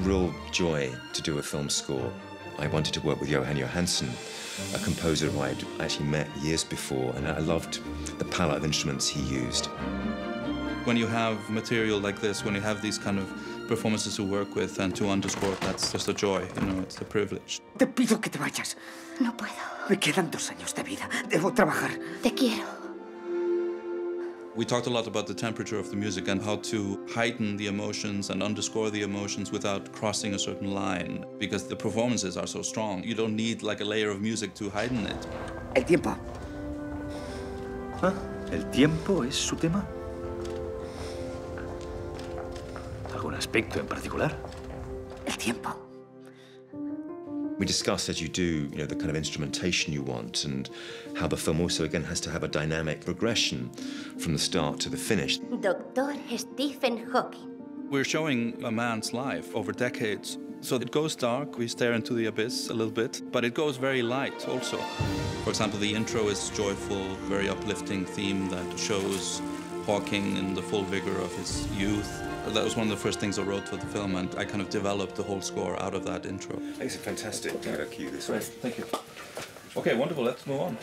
a real joy to do a film score. I wanted to work with Johan Johansson, a composer who I'd actually met years before, and I loved the palette of instruments he used. When you have material like this, when you have these kind of performances to work with and to underscore, that's just a joy, you know, it's a privilege. Te pido que te vayas. No puedo. Me quedan 2 años de vida. Debo trabajar. Te quiero. We talked a lot about the temperature of the music and how to heighten the emotions and underscore the emotions without crossing a certain line, because the performances are so strong. You don't need like a layer of music to heighten it. El tiempo. ¿Ah? ¿El tiempo es su tema? ¿Algún aspecto en particular? El tiempo. We discussed, as you do, the kind of instrumentation you want and how the film also, again, has to have a dynamic progression from the start to the finish. Doctor Stephen Hawking. We're showing a man's life over decades. So it goes dark, we stare into the abyss a little bit, but it goes very light also. For example, the intro is joyful, very uplifting theme that shows Hawking in the full vigor of his youth. That was one of the first things I wrote for the film, and I kind of developed the whole score out of that intro. It's a fantastic cue this way. Thank you. Okay, wonderful, let's move on.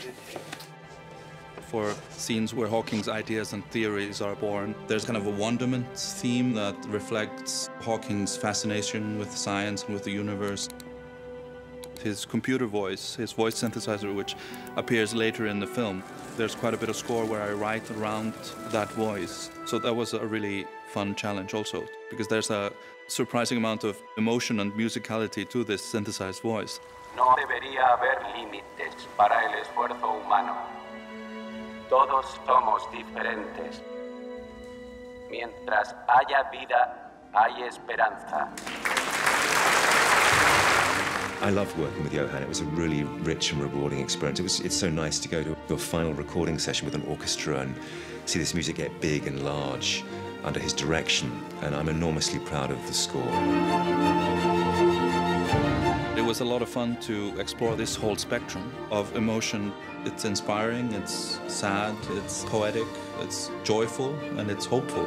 For scenes where Hawking's ideas and theories are born, there's kind of a wonderment theme that reflects Hawking's fascination with science and with the universe. His computer voice, his voice synthesizer, which appears later in the film, there's quite a bit of score where I write around that voice. So that was a really fun challenge also, because there's a surprising amount of emotion and musicality to this synthesized voice. No debería haber límites para el esfuerzo humano. Todos somos diferentes. Mientras haya vida, hay esperanza. I loved working with Johan. It was a really rich and rewarding experience. It's so nice to go to a final recording session with an orchestra and see this music get big and large under his direction, and I'm enormously proud of the score. It was a lot of fun to explore this whole spectrum of emotion. It's inspiring, it's sad, it's poetic, it's joyful, and it's hopeful.